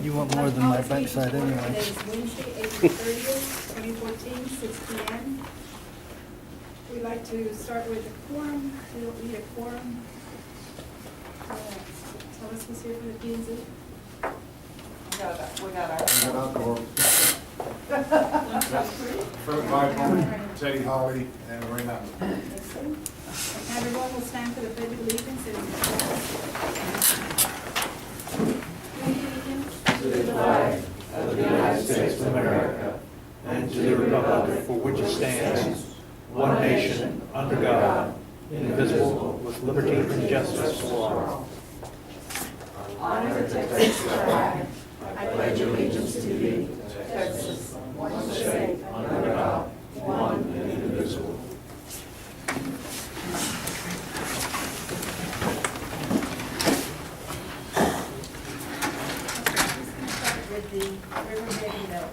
You want more than my backside anyway. Today is Wednesday, April 30th, 2014, 6 p.m. We'd like to start with a quorum. We don't need a quorum. Tell us who's here for the P and Z. We got our. Fred Michael, Teddy Holly, and Ray Knight. Excellent. Everyone will stand for the pledge of allegiance. To the flag of the United States of America and to the republic for which it stands, one nation, under God, indivisible, with liberty and justice for all. Honor to Texas flag. I pledge allegiance to thee, Texas, one state, under God, one and indivisible. With the River Baby Mill.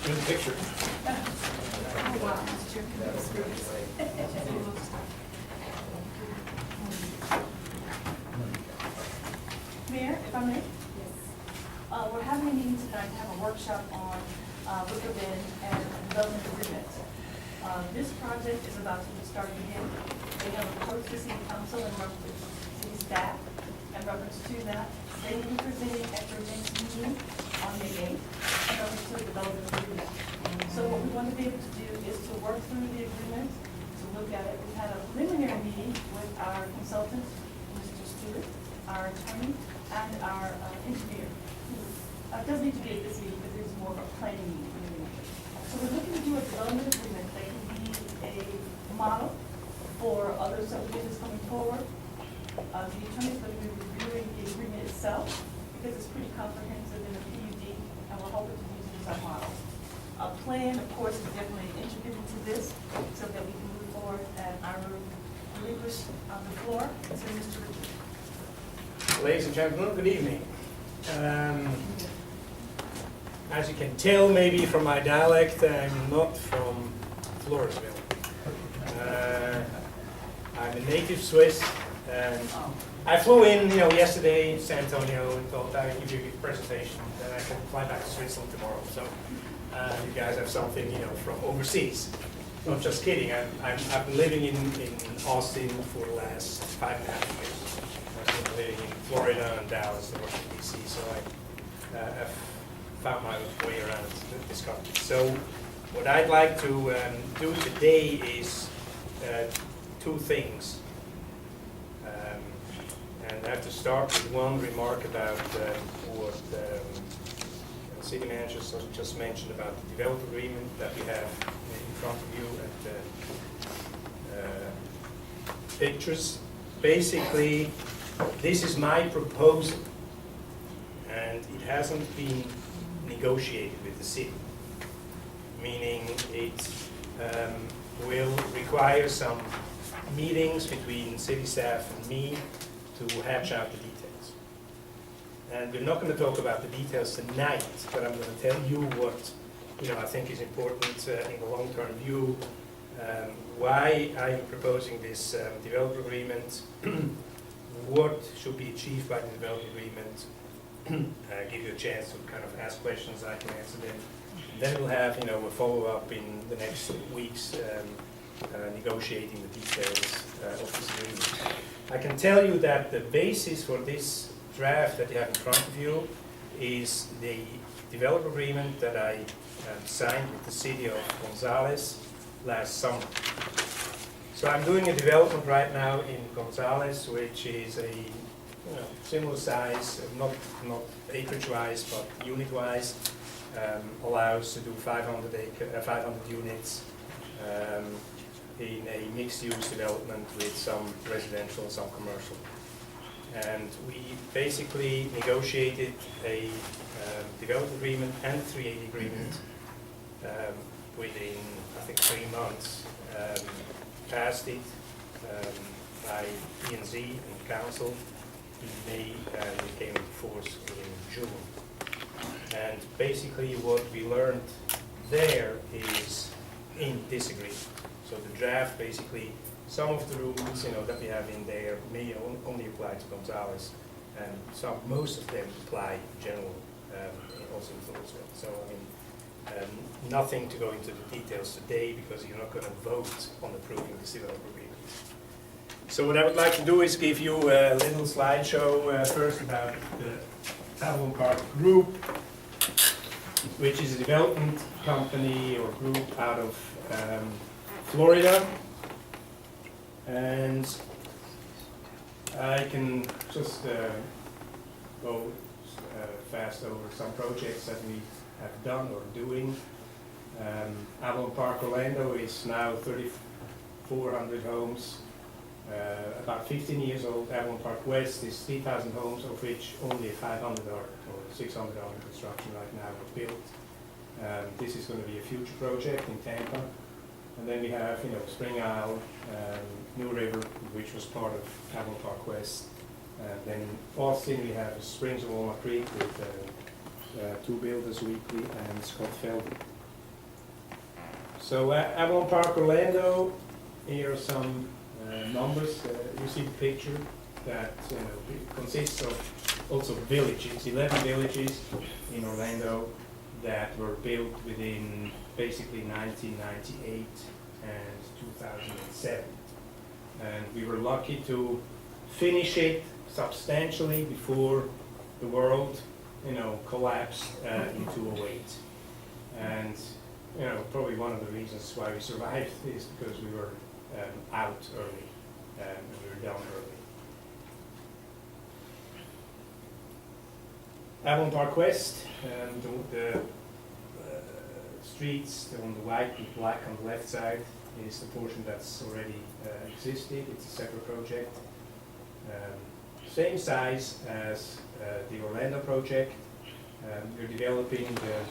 In the picture. Oh, wow. Mr. Chairman, that was great. Mayor, if I may? Yes. We're having a meeting tonight to have a workshop on liquor bin and development agreement. This project is about to start again. They have approached the city council and worked with city staff in reference to that. They will be presenting at your next meeting on May 8th in reference to the development agreement. So what we want to be able to do is to work through the agreement, to look at it. We had a preliminary meeting with our consultant, Mr. Stewart, our attorney, and our engineer, who does need to be at this meeting, but there's more of a planning meeting. So we're looking to do a development agreement that can be a model for other subdivisions coming forward. The attorney's going to be reviewing the agreement itself because it's pretty comprehensive in the PUD, and we're hoping to use it as our model. A plan, of course, is definitely intricate into this so that we can move forward, and I will relinquish the floor to Mr. Richard. Ladies and gentlemen, good evening. As you can tell maybe from my dialect, I'm not from Floresville. I'm a native Swiss, and I flew in, yesterday in San Antonio and thought I would give you a presentation, then I can fly back to Switzerland tomorrow. So you guys have something, from overseas. Not just kidding. I've been living in Austin for the last 5.5 years. I've been living in Florida and Dallas and Washington, D.C., so I've found my way around this country. So what I'd like to do today is two things. And I have to start with one remark about what the city manager just mentioned about the development agreement that we have in front of you and pictures. Basically, this is my proposal, and it hasn't been negotiated with the city, meaning it will require some meetings between city staff and me to hatch out the details. And we're not going to talk about the details tonight, but I'm going to tell you what I think is important in the long-term view, why I'm proposing this developer agreement, what should be achieved by the developer agreement, give you a chance to kind of ask questions, I can answer them. Then we'll have a follow-up in the next weeks, negotiating the details of this agreement. I can tell you that the basis for this draft that you have in front of you is the developer agreement that I signed with the city of Gonzales last summer. So I'm doing a development right now in Gonzales, which is a similar size, not acreage-wise, but unit-wise, allows to do 500 units in a mixed-use development with some residential and some commercial. And we basically negotiated a development agreement and a 380 agreement within, I think, 3 months. Passed it by P&Z and council in May, and it came into force in June. And basically what we learned there is in this agreement. So the draft, basically, some of the rules, that we have in there may only apply to Gonzales, and most of them apply general, also in Floresville. So, nothing to go into the details today, because you're not going to vote on approving this developer agreement. So what I would like to do is give you a little slideshow first about the Avalon Park Group, which is a development company or group out of Florida. And I can just go fast over some projects that we have done or doing. Avalon Park Orlando is now 3,400 homes, about 15 years old. Avalon Park West is 3,000 homes, of which only 500 or 600 are in construction right now or built. This is going to be a future project in Tampa. And then we have, Spring Isle, New River, which was part of Avalon Park West. Then in Austin, we have Springs of Walnut Creek with 2 builders weekly and Scott Feldman. So Avalon Park Orlando, here are some numbers. You see the picture that consists of also villages, 11 villages in Orlando that were built within basically 1998 and 2007. And we were lucky to finish it substantially before the world, collapsed in 2008. And, probably one of the reasons why we survived is because we were out early, and we were done early. Avalon Park West, the streets on the white and black on the left side is the portion that's already existed. It's a separate project. Same size as the Orlando project. We're developing the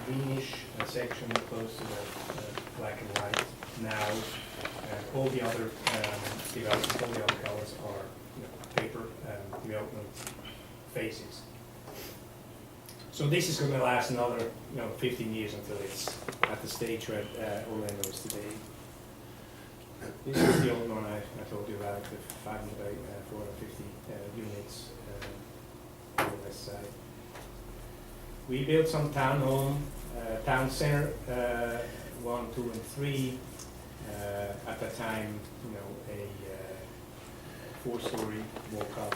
greenish section close to the black and white now. All the other developments, all the other colors are paper development phases. So this is going to last another 15 years until it's at the stage where Orlando is today. This is the old one I told you about, the 450 units on the west side. We built some town center, 1, 2, and 3. At that time, a 4-story walk-up,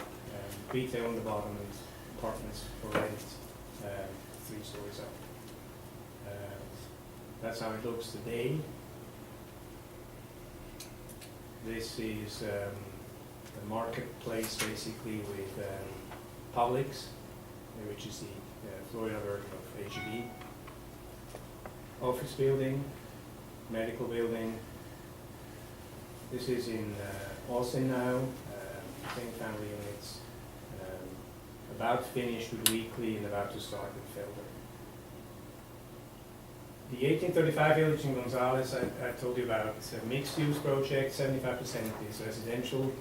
retail on the bottom, and apartments for rent, 3 stories up. That's how it looks today. This is the marketplace, basically, with Publix, which is the Florida version of H-E-B. Office building, medical building. This is in Austin now, same family units, about finished with weekly and about to start with Felder. The 1835 village in Gonzales, I told you about, it's a mixed-use project. 75% is residential,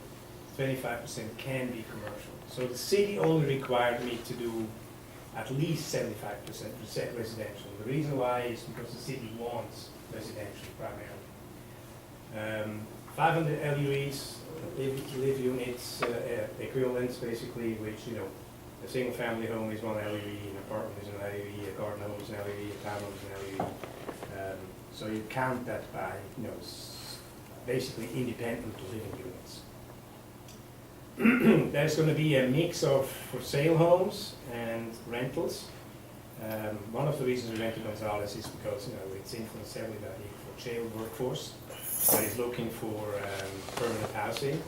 25% can be commercial. So the city only required me to do at least 75% residential. The reason why is because the city wants residential primarily. 500 LUEs, live units, equivalents basically, which, a single family home is 1 LUE, an apartment is an LUE, a garden home is an LUE, a townhome is an LUE. So you count that by, basically independent living units. There's going to be a mix of for sale homes and rentals. One of the reasons we went to Gonzales is because, it's influenced heavily by the for-sale workforce that is looking for permanent housing.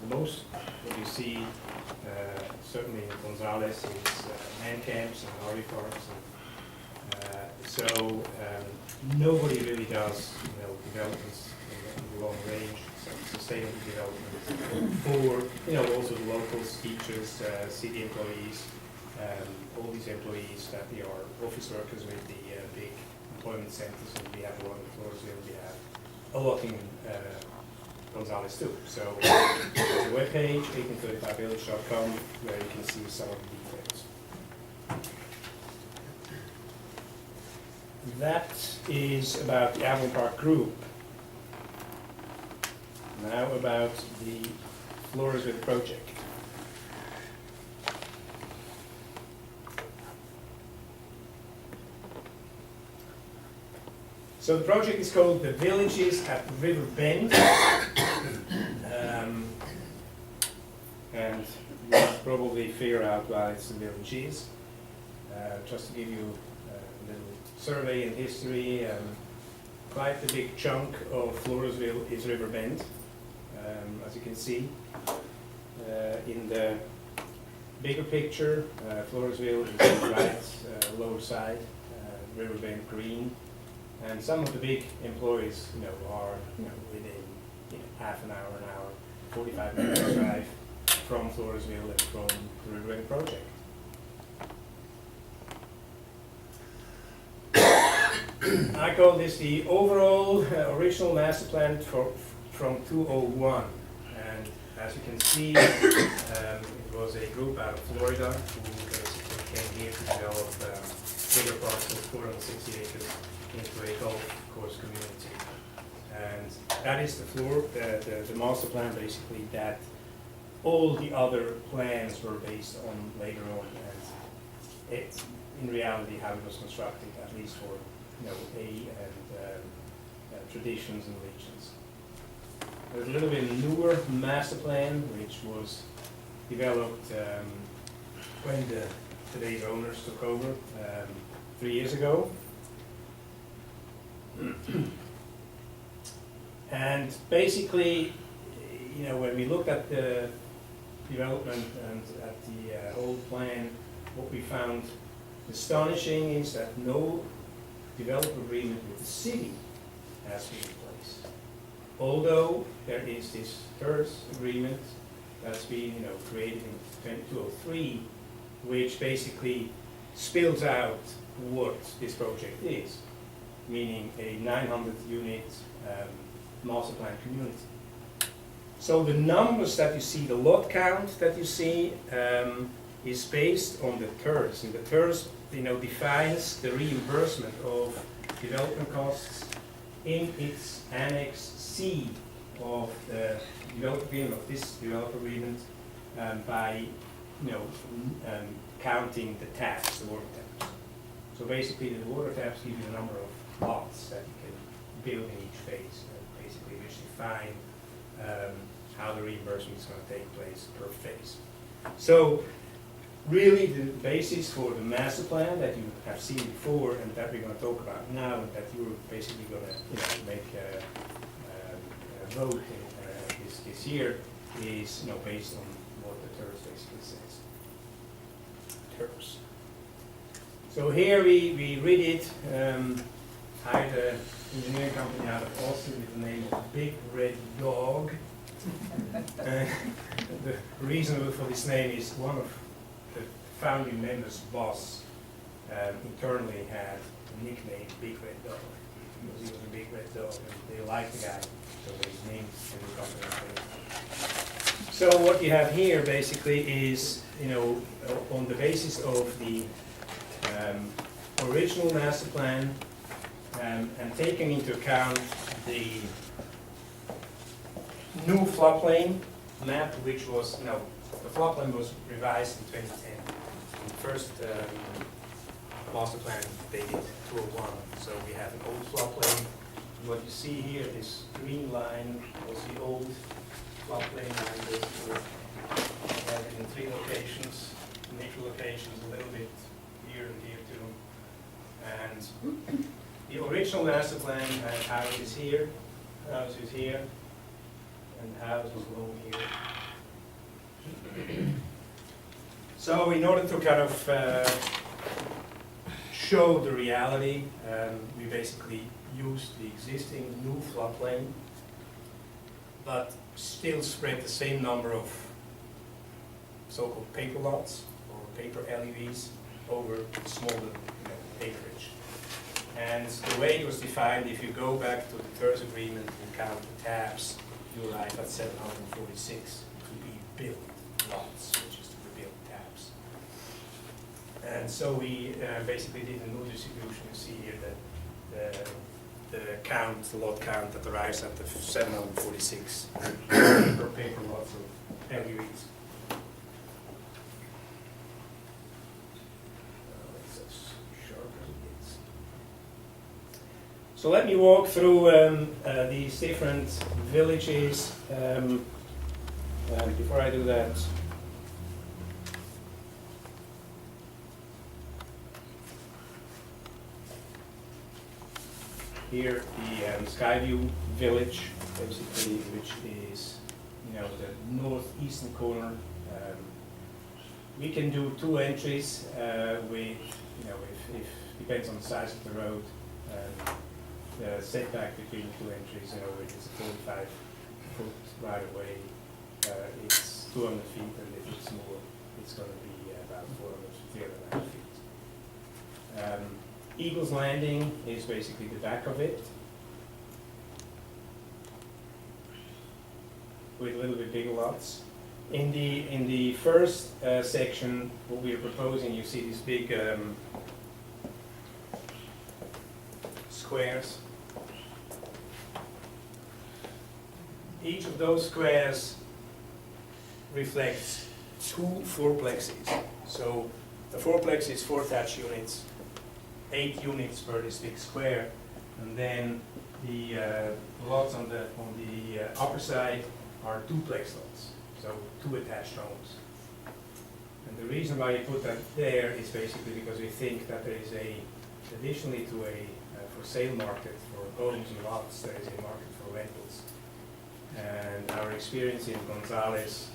Most what you see, certainly in Gonzales, is man camps and RV parks. So nobody really does, developments in the long range, sustainable development for, also the locals, teachers, city employees, all these employees that we are office workers with the big employment centers, and we have a lot in Floresville, we have a lot in Gonzales too. So there's a webpage, 1835village.com, where you can see some of the details. That is about the Avalon Park Group. Now about the Floresville project. So the project is called The Villages at River Bend. And you will probably figure out why it's the Villages. Just to give you a little survey in history, quite a big chunk of Floresville is River Bend, as you can see. In the bigger picture, Floresville is on the right, lower side, River Bend green. And some of the big employees, are, within, half an hour, 45 minutes drive from Floresville and from the River Bend project. I call this the overall original master plan from 2001. And as you can see, it was a group out of Florida who basically came here to develop bigger parcels, 460 acres, into a golf course community. And that is the master plan basically that all the other plans were based on later on. And it's in reality how it was constructed, at least for traditions and regions. There's a little bit newer master plan which was developed when today's owners took over 3 years ago. And basically, when we look at the development and at the old plan, what we found astonishing is that no development agreement with the city has been in place. Although there is this TERS agreement that's been created in 2003, which basically spills out what this project is, meaning a 900 unit master plan community. So the numbers that you see, the lot count that you see, is based on the TERS, and the TERS defines the reimbursement of development costs in its Annex C of the developer agreement, of this developer agreement, by counting the taps, the water taps. So basically the water taps give you the number of lots that you can build in each phase, basically which define how the reimbursement is going to take place per phase. So really the basis for the master plan that you have seen before and that we're going to talk about now, and that you're basically going to make a vote this year, is based on what the TERS basically says. TERS. So here we read it. Hired an engineering company out of Austin with the name of Big Red Dog. The reason for this name is one of the founding members' boss internally had a nickname Big Red Dog because he was a big red dog and they liked the guy, so they named the company. So what you have here basically is, on the basis of the original master plan and taking into account the new floodplain map, which was, the floodplain was revised in 2010. In the first master plan they did 2001, so we have an old floodplain. What you see here, this green line was the old floodplain line. Basically, we have it in 3 locations, neutral locations, a little bit here and here too. And the original master plan had houses here, and houses along here. So in order to kind of show the reality, we basically used the existing new floodplain, but still spread the same number of so-called paper lots or paper LEVs over smaller acreage. And the way it was defined, if you go back to the TERS agreement and count the taps, you arrive at 746 to be built lots, which is to be built taps. And so we basically did a new distribution. You see here that count, the lot count that arrives at the 746 per paper lot for LUEs. So let me walk through these different villages. Before I do that, here the Skyview village, basically, which is the northeastern corner. We can do 2 entries with if depends on the size of the road. The setback between the 2 entries, if it's a 45-foot right of way, it's 200 feet, and if it's more, it's going to be about 400 feet. Eagle's Landing is basically the back of it, with a little bit bigger lots. In the first section, what we are proposing, you see these big squares. Each of those squares reflects 2 fourplexes. So the fourplex is 4 attached units, 8 units per this big square, and then the lots on the upper side are duplex lots, so 2 attached homes. And the reason why we put that there is basically because we think that there is additionally to a for sale market for homes and lots, there is a market for rentals. And our experience in Gonzales,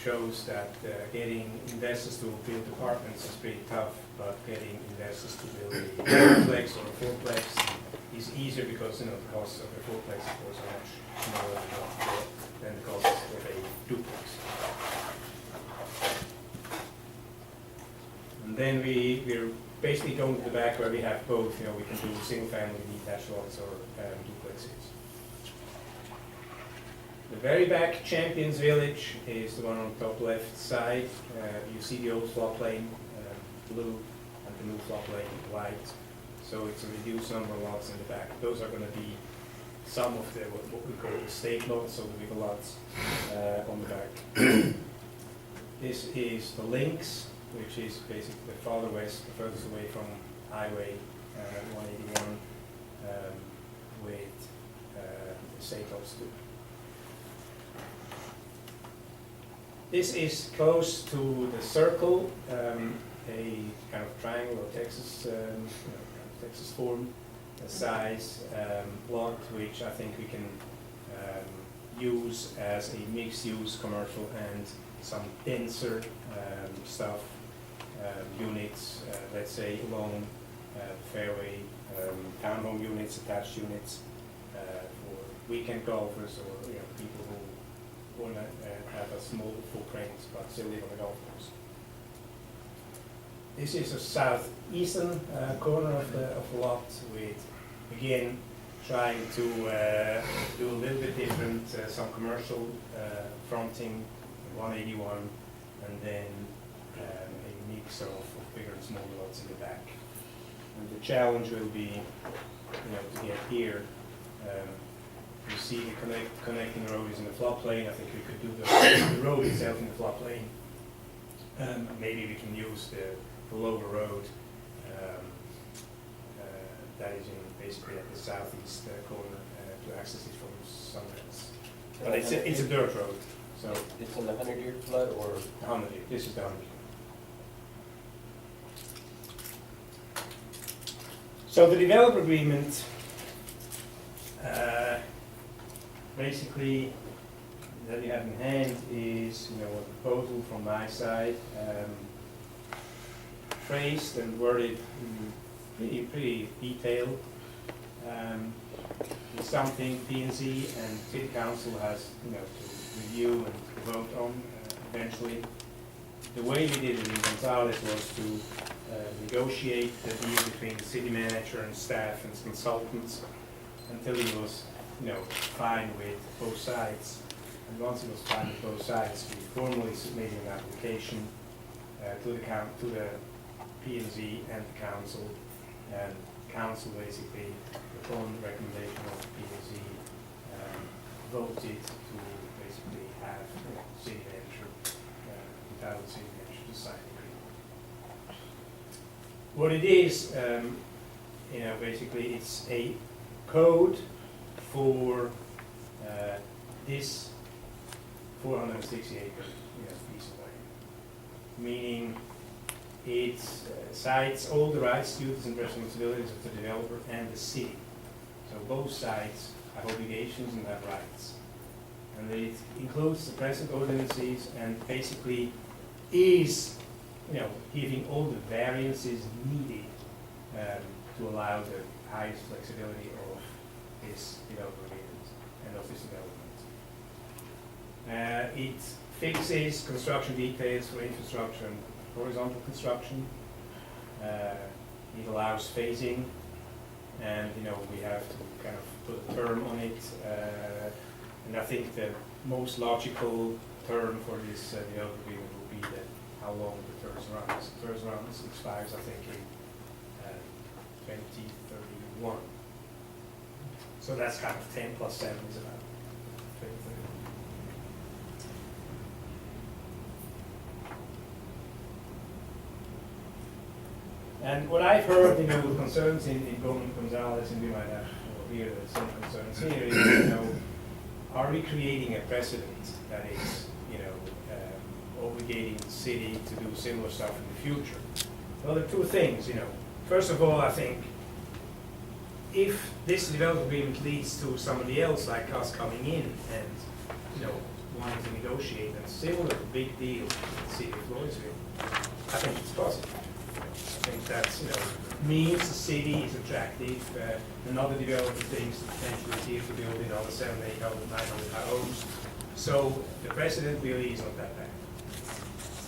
shows that getting investors to build apartments is pretty tough, but getting investors to build a duplex or a fourplex is easier because the costs of a fourplex, of course, are much smaller than the costs of a duplex. And then we're basically going to the back where we have both. We can do single-family detached lots or duplexes. The very back, Champions Village, is the one on the top left side. You see the old floodplain blue and the new floodplain white. So it's a reduced number of lots in the back. Those are going to be some of the what we call the state lots, so the bigger lots on the back. This is the Links, which is basically the farther west, the furthest away from Highway 181, with the state lots too. This is close to the Circle, a kind of triangle or Texas, Texas form size lot, which I think we can use as a mixed-use commercial and some denser stuff, units, let's say along fairway, townhome units, attached units for weekend golfers or people who want to have a small footprint but still live on the golf course. This is a southeastern corner of the lot, with again trying to do a little bit different, some commercial fronting 181, and then a mix of bigger and smaller lots in the back. And the challenge will be, to get here. You see the connecting road is in the floodplain. I think we could do the road itself in the floodplain. Maybe we can use the lower road that is basically at the southeast corner to access it from somewhere else. But it's a dirt road. So it's in the 100-year flood or? 100 year. This is the 100 year. So the developer agreement basically that you have in hand is a proposal from my side, phrased and worded pretty detailed. It's something P&Z and City Council has to review and vote on eventually. The way we did it in Gonzales was to negotiate the deal between the city manager and staff and consultants until he was fine with both sides. And once he was fine with both sides, we formally submitted an application to the P&Z and the council, and council basically, upon recommendation of PAC, voted to basically have city manager, entitled city manager to sign the agreement. What it is, basically it's a code for this 460 acre piece of land, meaning it cites all the rights, duties, and responsibilities of the developer and the city. So both sides have obligations and have rights. And it includes the present ordinances and basically is, giving all the variances needed to allow the highest flexibility of this development agreement and of this development. It fixes construction details for infrastructure and horizontal construction. It allows phasing, and we have to kind of put a term on it. And I think the most logical term for this development agreement will be that how long the first runs. The first runs expires, I think, in 2031. So that's kind of 10 plus 7 is about 2031. And what I've heard, with concerns in Goldman Gonzalez, and we might have here some concerns here, is, are we creating a precedent that is, obligating the city to do similar stuff in the future? Well, there are two things, First of all, I think if this development agreement leads to somebody else like us coming in and, wanting to negotiate a similar big deal with the city of Floresville, I think it's positive. I think that's, means the city is attractive, another developer thinks potentially here to build another 700, 800, 900 homes. So the precedent really is not that bad.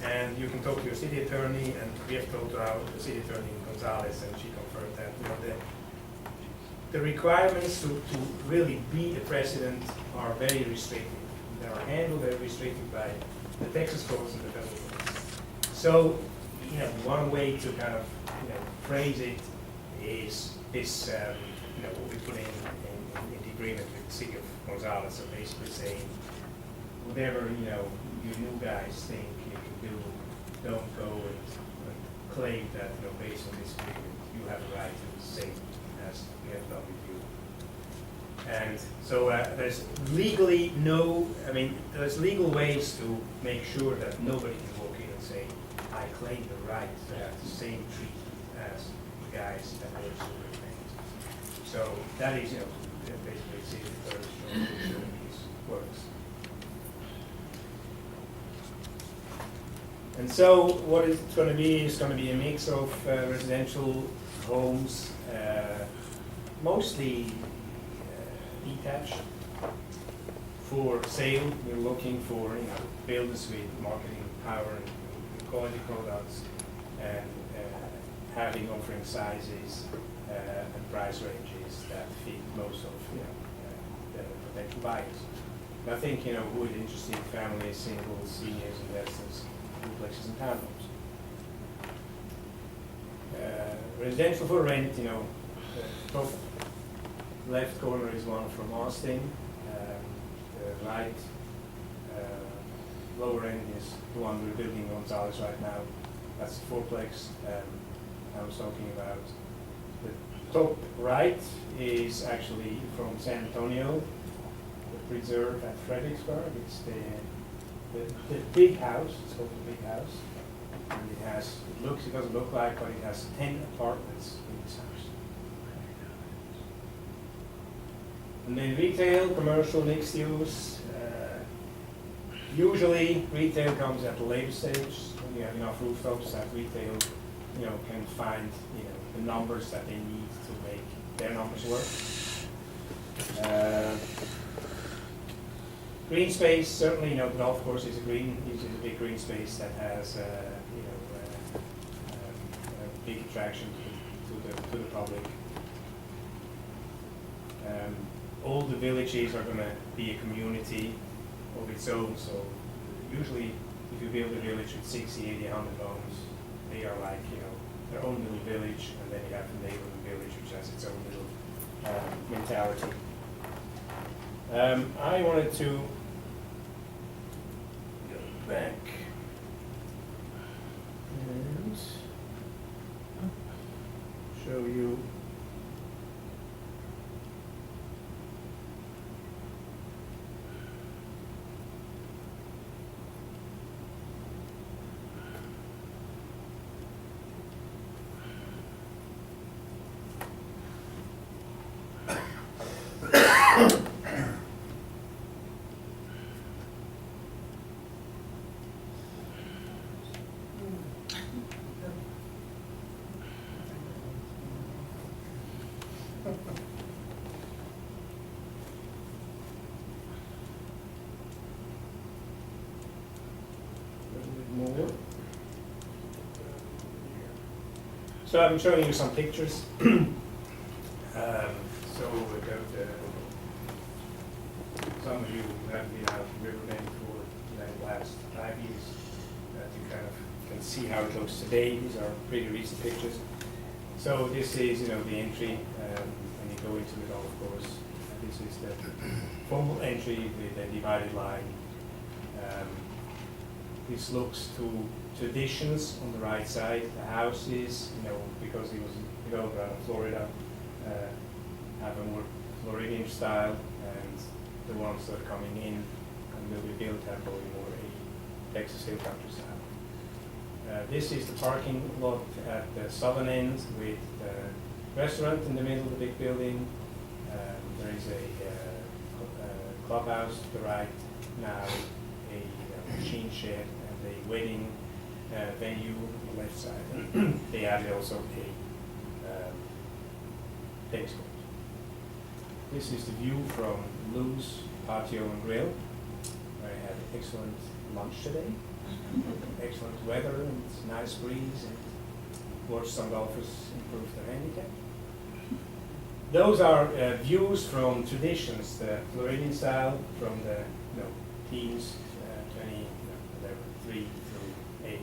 And you can talk to your city attorney, and we have talked to our city attorney Gonzalez, and she confirmed that the requirements to really be a precedent are very restrictive. They are handled very restricted by the Texas courts and the federal courts. So, one way to kind of phrase it is this, what we put in the agreement with the city of Gonzalez, so basically saying whatever you new guys think you can do, don't go and claim that based on this agreement you have a right to the same as we have done with you. And so there's legally there's legal ways to make sure that nobody can walk in and say, I claim the right to have the same treatment as the guys that are super things. So that is, basically see the first showing these works. And so what it's going to be is going to be a mix of residential homes, mostly detached, for sale. We're looking for builders with marketing power and quality products, and offering sizes and price ranges that fit most of the potential buyers. And I think who is interested in families, singles, seniors, investors, duplexes and townhomes. Residential for rent, the top left corner is one from Austin. The right lower end is the one we're building in Gonzales right now. That's the fourplex I was talking about. The top right is actually from San Antonio, the preserve at Fredericksburg. It's the big house. It's called the big house, and it doesn't look like, but it has 10 apartments in this house. And then retail, commercial, mixed use. Usually retail comes at a later stage when you have enough rooftops that retail, can find the numbers that they need to make their numbers work. Green space, certainly, the golf course is a big green space that has, a big attraction to the public. All the villages are going to be a community of its own, so usually if you build a village with 60, 80, 100 homes, they are like, their own little village, and then you have the neighboring village, which has its own little mentality. I wanted to go back and show you more. So I'm showing you some pictures. Some of you have been out in Riverbend for the last 5 years. You kind of can see how it looks today. These are pretty recent pictures. So this is, the entry. When you go into it all, of course, this is the formal entry with a divided line. This looks to traditions on the right side. The houses, because it was developed out of Florida, have a more Floridian style, and the ones that are coming in and will be built have probably more a Texas Hill Country style. This is the parking lot at the southern end with the restaurant in the middle of the big building. There is a clubhouse to the right, now a machine shed, and a wedding venue on the left side. They added also a tennis court. This is the view from Lou's Patio and Grill, where I had excellent lunch today. Excellent weather and nice breeze, and watched some golfers improve their handicap. Those are views from traditions, the Floridian style, from the teens, 3 through 8.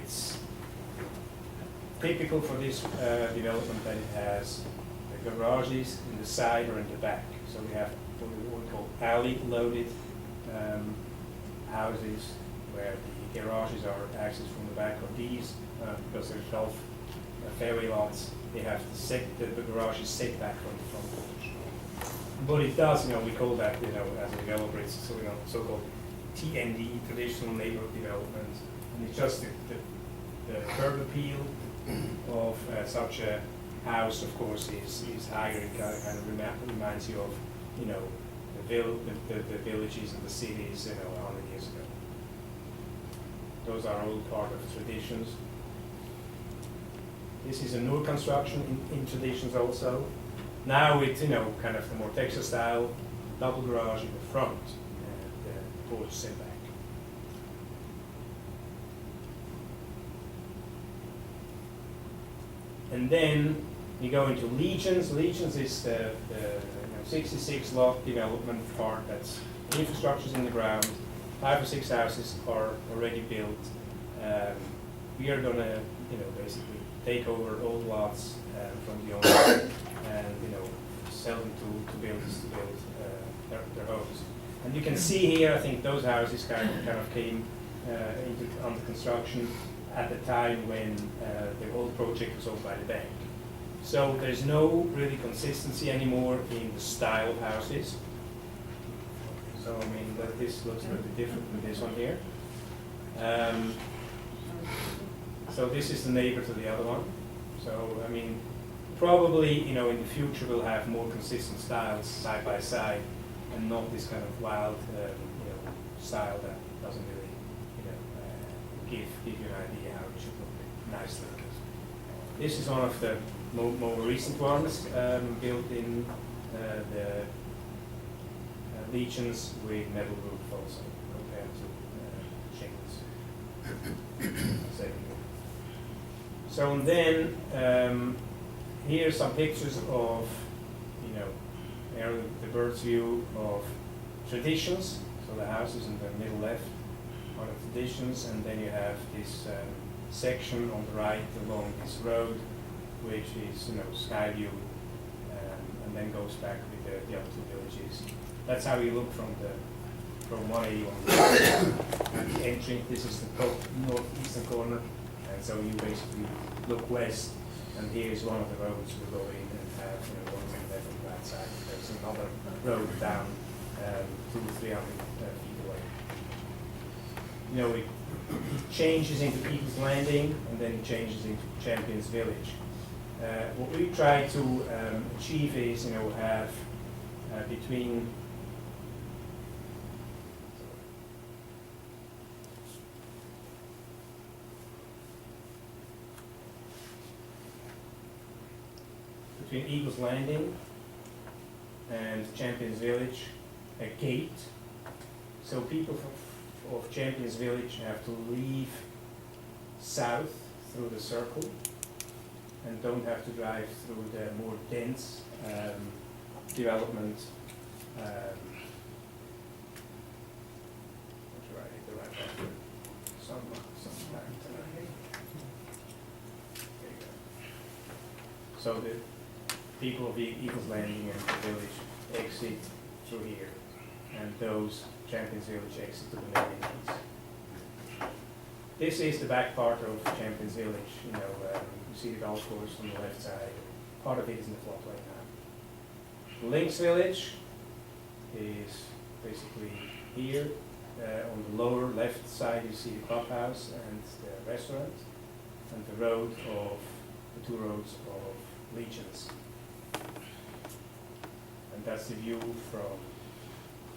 It's typical for this development that it has the garages in the side or in the back. So we have what we call alley-loaded houses, where the garages are accessed from the back of these, because they're golf fairway lots. They have the garages set back from the front porch. But it does, we call that, as a developer, it's so-called TND, traditional neighborhood development, and it's just the curb appeal of such a house, of course, is higher. It kind of reminds you of, the villages and the cities, 100 years ago. Those are all part of traditions. This is a newer construction in traditions also. Now it's, kind of the more Texas style, double garage in the front and porch setback. And then you go into Legions. Legions is the 66 lot development part. That's infrastructure's in the ground. 5 or 6 houses are already built. We are gonna, basically take over old lots from the owner and sell them to builders to build their homes. And you can see here, I think those houses kind of came under construction at the time when the old project was owned by the bank. So there's no really consistency anymore in the style of houses. So this looks a little bit different than this one here. So this is the neighbor to the other one. So probably in the future we'll have more consistent styles side by side, and not this kind of wild style that doesn't really give you an idea how it should look nicely. This is one of the more recent ones, built in the Legions with metal roof also, compared to shingles. So and then here are some pictures of the bird's view of traditions. So the houses in the middle left are the traditions, and then you have this section on the right along this road, which is, sky view, and then goes back with the other two villages. That's how you look from 180 on the entry. This is the northeastern corner, and so you basically look west, and here is one of the roads we go in and have, one on the left and right side. There's another road down 200-300 feet away. It changes into People's Landing, and then it changes into Champions Village. What we try to achieve is, have between Eagles Landing and Champions Village, a gate. So people of Champions Village have to leave south through the circle and don't have to drive through the more dense development. So the people of Eagles Landing and the village exit through here, and those Champions Village exit to the main entrance. This is the back part of Champions Village. You see the golf course on the left side. Part of it is in the floodplain now. Links Village is basically here. On the lower left side you see the clubhouse and the restaurant, and the two roads of Legions. And that's the view from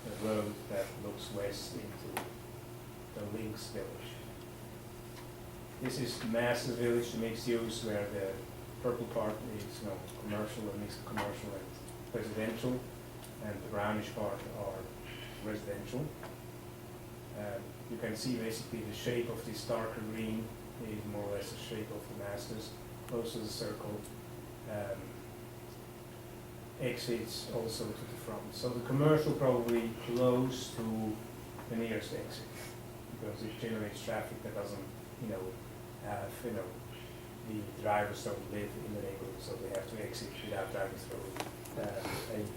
the road that looks west into the Links Village. This is Master Village, the mixed use, where the purple part is commercial, a mix of commercial and residential, and the brownish part are residential. You can see basically the shape of this darker green is more or less the shape of the Masters, close to the circle. Exits also to the front. So the commercial probably close to the nearest exit, because it generates traffic that doesn't, have, the drivers don't live in the neighborhood, so they have to exit without driving through a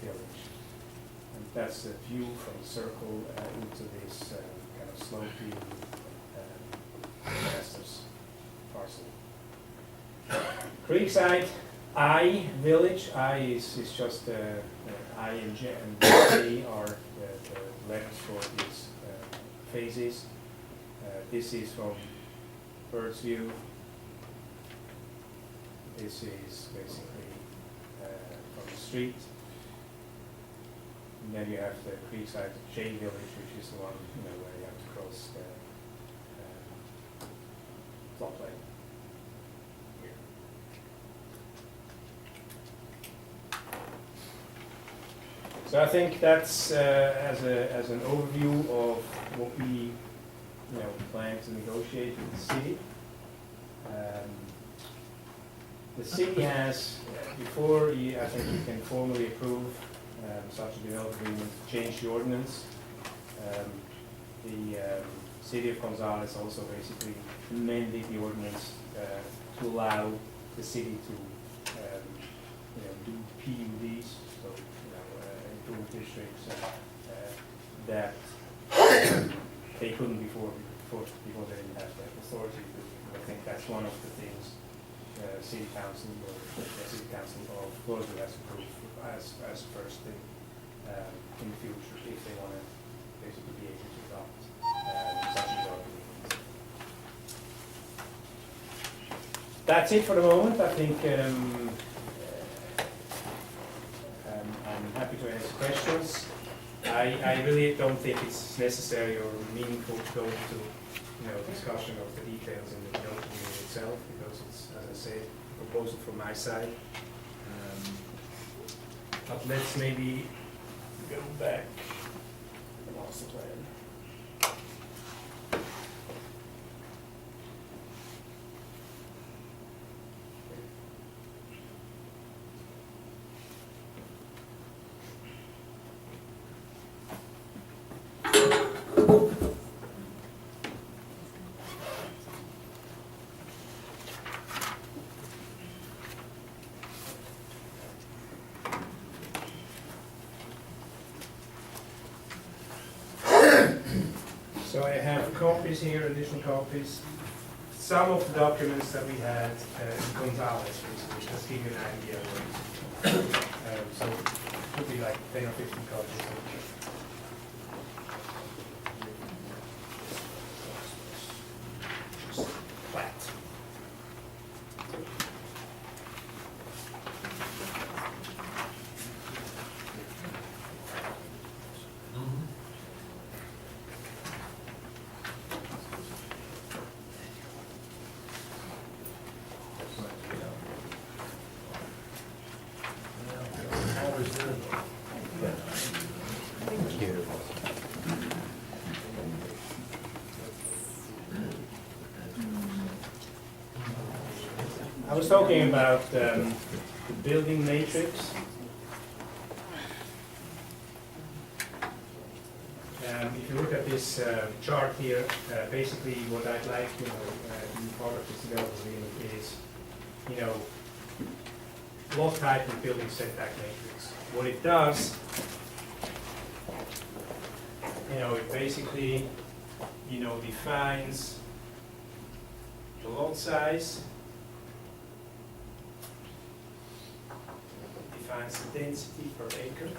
village. And that's the view from the circle into this kind of slopey Masters parcel. Creekside I Village. I is just I and J and J are the letters for these phases. This is from bird's view. This is basically from the street. And then you have the Creekside J Village, which is the one where you have to cross the floodplain. So I think that's as an overview of what we plan to negotiate with the city. The city has, before I think you can formally approve such a development agreement, change the ordinance. The city of Gonzales also basically amended the ordinance to allow the city to do PUDs, so improvement districts that they couldn't before they didn't have that authority. I think that's one of the things city council or the city council of Floresville has approved as first thing in the future if they want to basically be able to adopt such a development. That's it for the moment. I think I'm happy to answer questions. I really don't think it's necessary or meaningful to go into discussion of the details in the document itself, because it's, as I said, a proposal from my side. But let's maybe go back to the master plan. So I have copies here, additional copies. Some of the documents that we had in Gonzales, which just give you an idea of it. So it should be like 10 or 15 copies. Flat. I was talking about the building matrix. If you look at this chart here, basically what I'd like to be part of this development agreement is, lot type and building setback matrix. What it does, it basically, defines the lot size, defines the density per acre.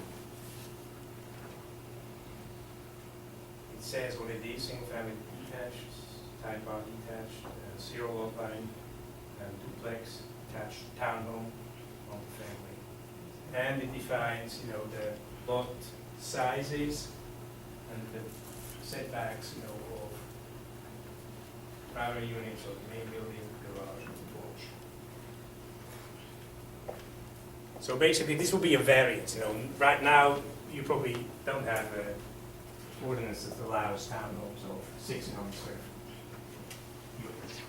It says what it is: single family detached, type R detached, zero lot line, duplex, attached townhome, multifamily. And it defines, the lot sizes and the setbacks, of primary units of the main building, garage, and porch. So basically, this will be a variance. Right now you probably don't have an ordinance that allows townhomes of 1,600 square units.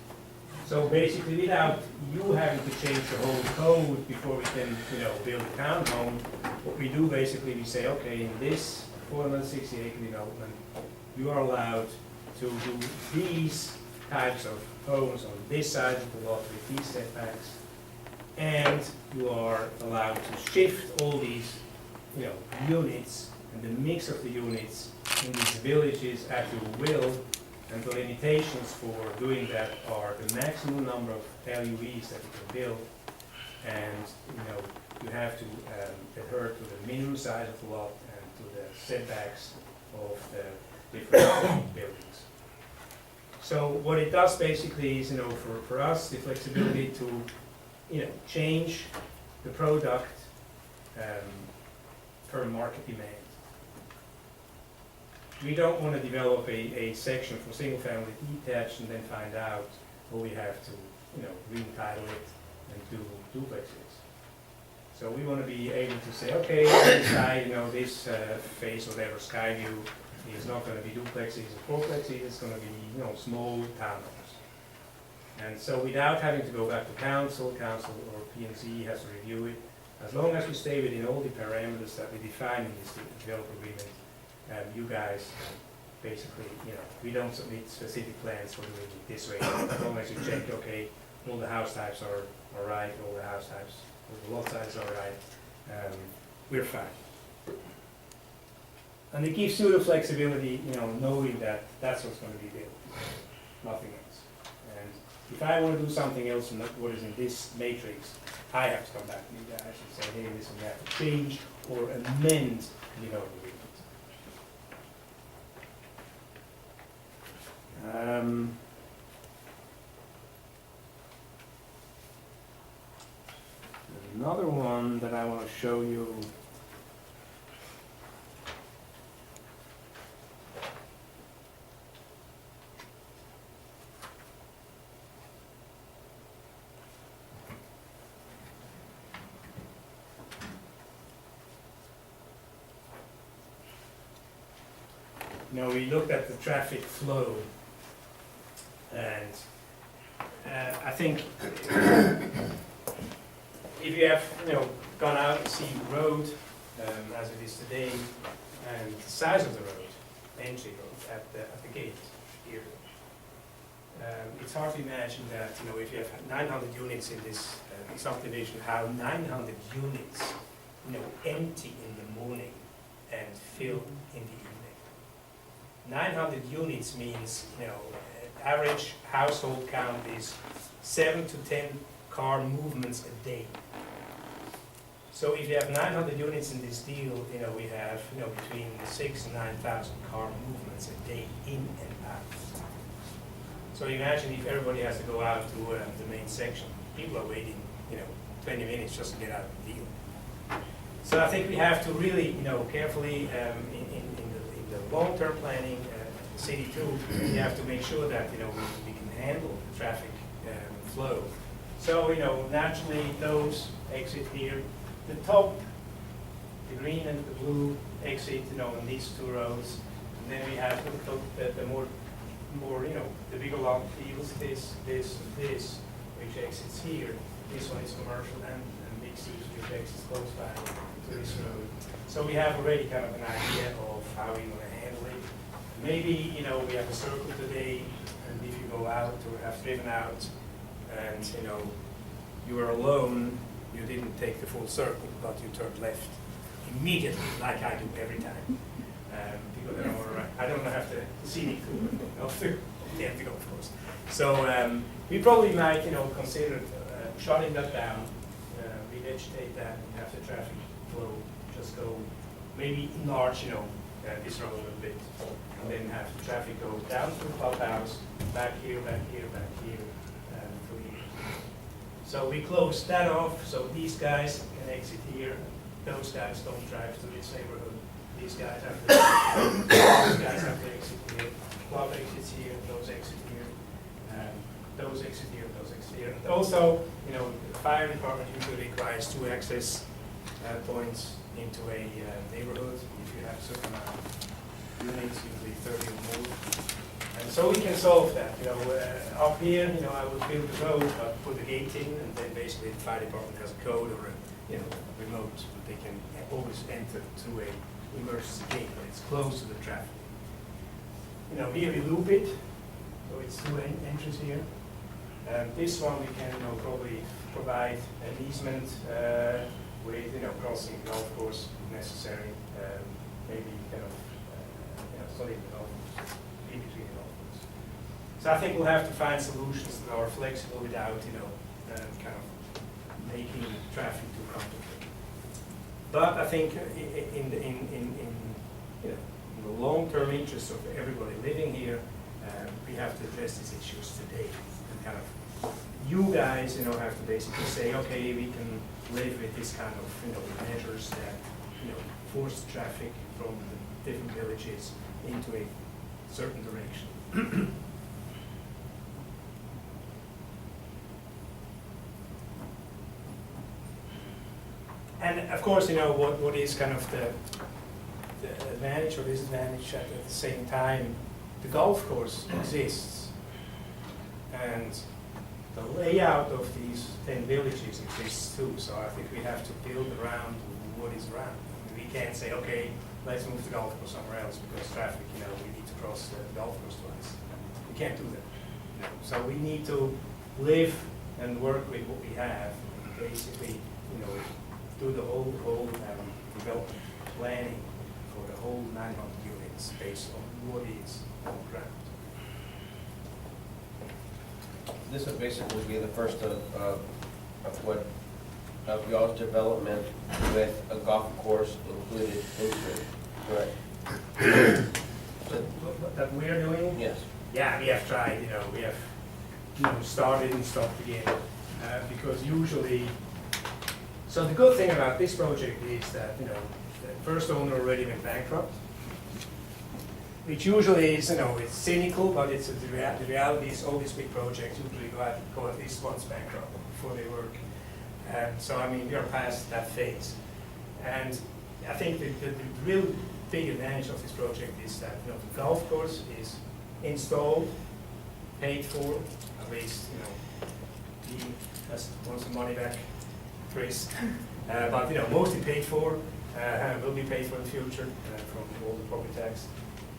So basically, without you having to change the whole code before we can, build a townhome, what we do basically, we say, okay, in this 460-acre development, you are allowed to do these types of homes on this side of the lot with these setbacks, and you are allowed to shift all these, units and the mix of the units in these villages at your will. And the limitations for doing that are the maximum number of LUEs that you can build, and you have to adhere to the minimum size of the lot and to the setbacks of the different buildings. So what it does basically is, for us, the flexibility to, change the product per market demand. We don't want to develop a section for single family detached and then find out, we have to, re-entitle it and do duplexes. So we want to be able to say, okay, this side, this phase, whatever, Skyview, is not going to be duplexes or fourplexes, it's going to be, small townhomes. And so without having to go back to council or P&Z has to review it, as long as we stay within all the parameters that we define in this developer agreement, you guys basically, we don't submit specific plans for doing it this way. As long as you check, okay, all the house types are right, all the house types, all the lot sizes are right, we're fine. And it gives you the flexibility, knowing that that's what's going to be built, nothing else. And if I want to do something else than what is in this matrix, I have to come back to you guys and say, hey, listen, we have to change or amend the development agreement. Another one that I want to show you. We looked at the traffic flow, and I think if you have gone out and seen the road as it is today, and the size of the road, entry road at the gate here, it's hard to imagine that if you have 900 units in this subdivision, how 900 units empty in the morning and fill in the evening. 900 units means, average household count is 7 to 10 car movements a day. So if you have 900 units in this deal, we have, between 6,000 and 9,000 car movements a day in and out. So imagine if everybody has to go out to the main section. People are waiting, 20 minutes just to get out of the deal. So I think we have to really, carefully, in the long-term planning, the city too, we have to make sure that, we can handle the traffic flow. So, naturally, those exit here. The top, the green and the blue exit, on these two roads. And then we have the more, the bigger long fields, this, which exits here. This one is commercial and mixed use, which exits close by to this road. So we have already kind of an idea of how we want to handle it. Maybe, we have a circle today, and if you go out or have driven out, and, you are alone, you didn't take the full circle, but you turned left immediately, like I do every time. Because I don't have the scenic tour of the empty golf course. So we probably might, consider shutting that down, revegetate that, and have the traffic flow just go, maybe enlarge, this road a little bit, and then have the traffic go down to the clubhouse, back here, back here, back here, through here. So we close that off, so these guys can exit here, those guys don't drive to this neighborhood, these guys have to, those guys have to exit here, club exits here, those exit here, those exit here, those exit here. And also, the fire department usually requires 2 access points into a neighborhood. If you have a certain amount of units, usually 30 or more. And so we can solve that. Up here, I would build the road, but put the gate in, and then basically the fire department has a code or a remote, but they can always enter through a emergency gate, but it's close to the traffic. Here we loop it, so it's 2 entries here. This one we can, probably provide an easement with, crossing the golf course if necessary. Maybe kind of, studying the golf course, in between the golf course. So I think we'll have to find solutions that are flexible without, kind of making traffic too complicated. But I think in the long-term interest of everybody living here, we have to address these issues today. And kind of, you guys, have to basically say, okay, we can live with this kind of, measures that, force the traffic from the different villages into a certain direction. And of course, what is kind of the advantage or disadvantage at the same time, the golf course exists. And the layout of these 10 villages exists too, so I think we have to build around what is around. We can't say, okay, let's move the golf course somewhere else because traffic, we need to cross the golf course twice. We can't do that. So we need to live and work with what we have, and basically, do the whole development planning for the whole 900 units based on what is on the ground. This would basically be the first of y'all's development with a golf course included into it, correct? That we are doing? Yes. Yeah, we have tried, we have started and stopped again, because usually, so the good thing about this project is that, the first owner already went bankrupt, which usually is, it's cynical, but it's the reality is all these big projects usually go at least once bankrupt before they work. So, we are past that phase. And I think the real big advantage of this project is that, the golf course is installed, paid for, at least, he wants some money back, Chris. But, mostly paid for, will be paid for in the future from all the property tax.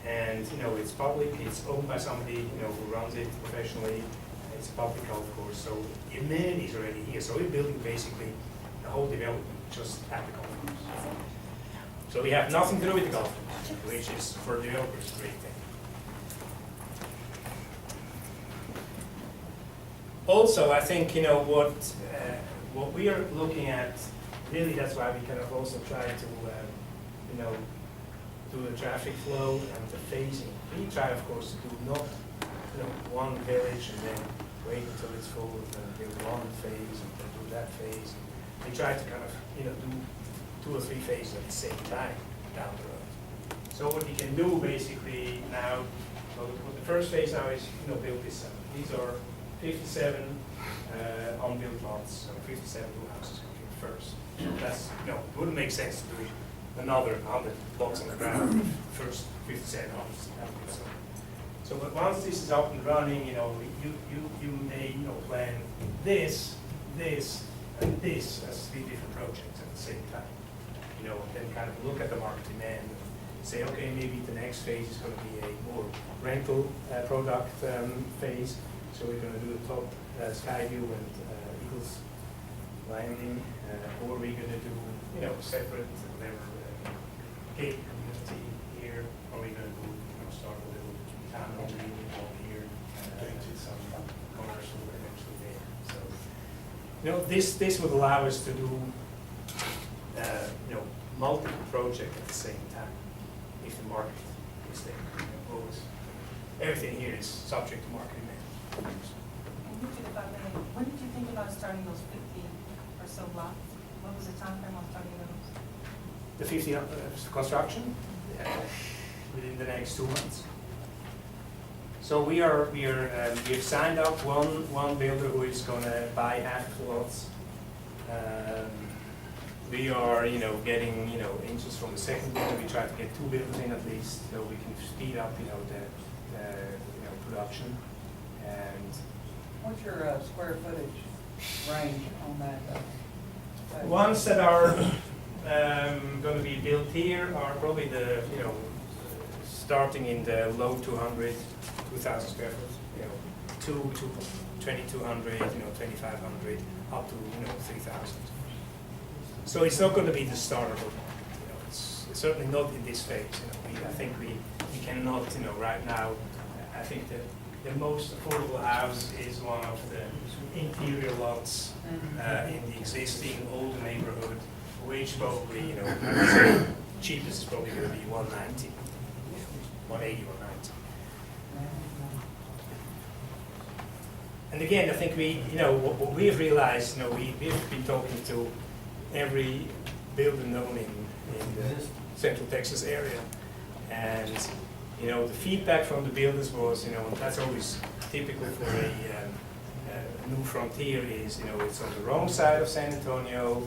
And, it's public, it's owned by somebody, who runs it professionally. It's a public golf course, so the amenities are already here. So we're building basically the whole development just at the golf course. So we have nothing to do with the golf course, which is for developers a great thing. Also, I think, what we are looking at, really that's why we kind of also try to, do the traffic flow and the phasing. We try, of course, to do not, one village and then wait until it's full and then build one phase and then do that phase. We try to kind of, do 2 or 3 phases at the same time down the road. So what we can do basically now, well, the first phase now is, build this summer. These are 57 unbuilt lots, so 57 new houses coming first. That's, it wouldn't make sense to do another 100 lots on the ground, first 57 houses. So, but once this is up and running, you may, plan this, and this as 3 different projects at the same time. And then kind of look at the market demand and say, okay, maybe the next phase is going to be a more rental product phase. So we're going to do the top Skyview and Eagles Landing, or we're going to do, separate gate community here, or we're going to do, start a little town hall meeting over here, do some commercial eventually there. So, this would allow us to do, multiple projects at the same time, if the market is there. Always, everything here is subject to market demand. And Richard, if I may, when did you think about starting those 50 or so lots? What was the time frame on starting those? The 50 construction, within the next 2 months. So we've signed up one builder who is going to buy half of the lots. We are, getting, interest from the second builder. We try to get 2 builders in at least, so we can speed up, the production. And What's your square footage range on that? ones that are going to be built here are probably the, starting in the low 200, 2,000 square foot, 2,200, 2,500, up to 3,000. So it's not going to be the starter, it's certainly not in this phase. I think we cannot, right now. I think that the most affordable house is one of the interior lots in the existing old neighborhood, which probably, cheapest is probably going to be 190, 180, 190. And again, I think we, what we've realized, we've been talking to every builder known in the Central Texas area, and the feedback from the builders was, that's always typical for a new frontier is, it's on the wrong side of San Antonio,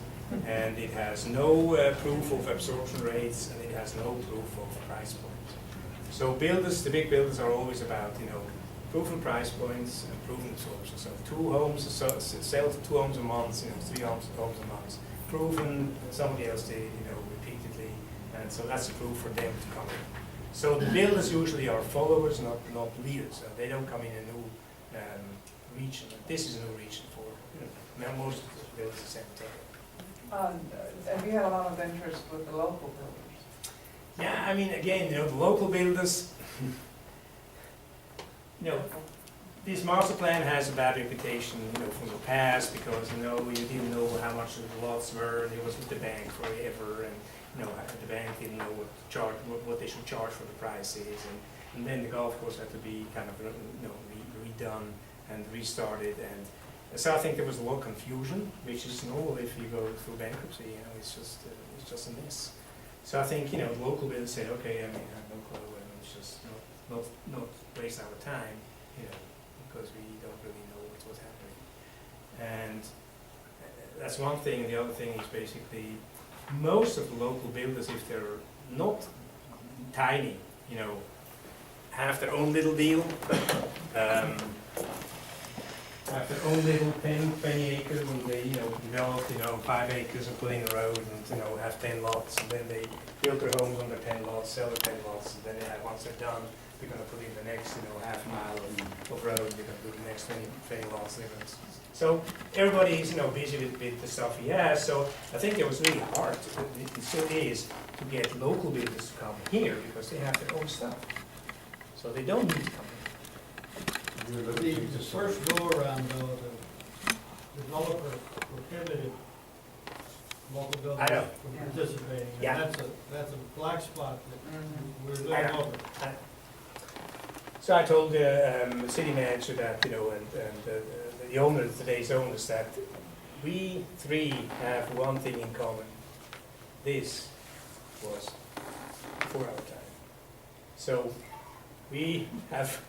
and it has no proof of absorption rates, and it has no proof of price points. So builders, the big builders are always about, proven price points and proven absorption. So 2 homes, sell 2 homes a month, 3 homes a month. Proven, somebody else did, repeatedly, and so that's a proof for them to come in. So the builders usually are followers, not leaders. So they don't come in a new region. This is a new region for most of the builders in San Antonio. Have you had a lot of interest with the local builders? Yeah, I mean, again, the local builders, this master plan has a bad reputation, from the past because, you didn't know how much the lots were, and it was with the bank forever, and, the bank didn't know what they should charge for the prices, and then the golf course had to be kind of, redone and restarted, and so I think there was a lot of confusion, which is normal if you go through bankruptcy, it's just a mess. So I think, the local builders said, okay, I have no clue, and it's just not waste our time, because we don't really know what's happening. And that's one thing. The other thing is basically most of the local builders, if they're not tiny, have their own little deal, have their own little 10, 20 acres, and they, develop, 5 acres and put in a road and, have 10 lots, and then they build their homes on their 10 lots, sell their 10 lots, and then once they're done, they're going to put in the next, half mile of road, they're going to do the next 20 lots. So everybody's, busy with the stuff he has, so I think it was really hard, it still is, to get local builders to come here because they have their own stuff. So they don't need to come here. You're The looking the to first go-around, though, the developer prohibited local I know. governments from participating. And Yeah. that's a black spot that we're I living know. over. So I told the city manager that, and the owner, today's owners, that we three have one thing in common. This was before our time. So we have,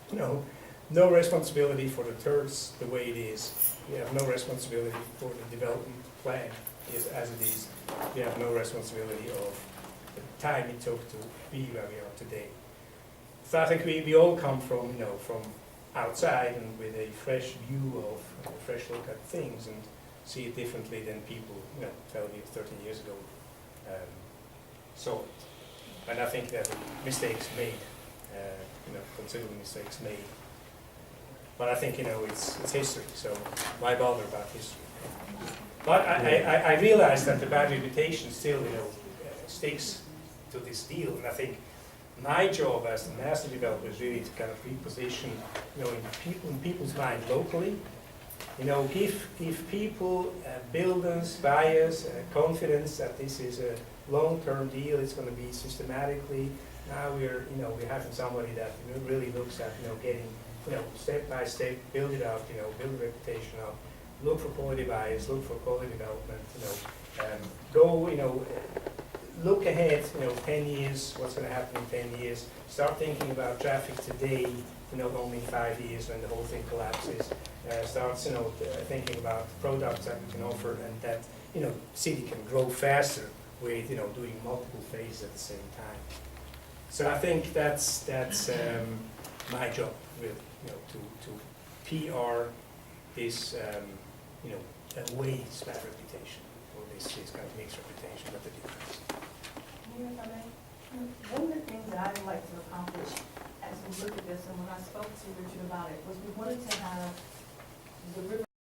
no responsibility for the turds the way it is. We have no responsibility for the development plan as it is. We have no responsibility of the time it took to be where we are today. So I think we all come from, from outside and with a fresh view of, a fresh look at things and see it differently than people, 12 years, 13 years ago saw it. And I think that mistakes made, considerable mistakes made. But I think, it's history, so why bother about history? But I realize that the bad reputation still, sticks to this deal, and I think my job as the master developer is really to kind of reposition, in people's mind locally. Give people, builders, buyers, confidence that this is a long-term deal. It's going to be systematically. Now we're having somebody that really looks at getting step by step, build it up, build a reputation up. Look for quality buyers, look for quality development. Look ahead, 10 years, what's going to happen in 10 years. Start thinking about traffic today, not only in 5 years when the whole thing collapses. Start, thinking about products that we can offer and that, city can grow faster with, doing multiple phases at the same time. So I think that's my job, really, to PR this, a ways bad reputation, or this kind of mixed reputation, but the difference. Mayor, if I may, one of the things that I would like to accomplish as we look at this, and when I spoke to Richard about it, was we wanted to have the river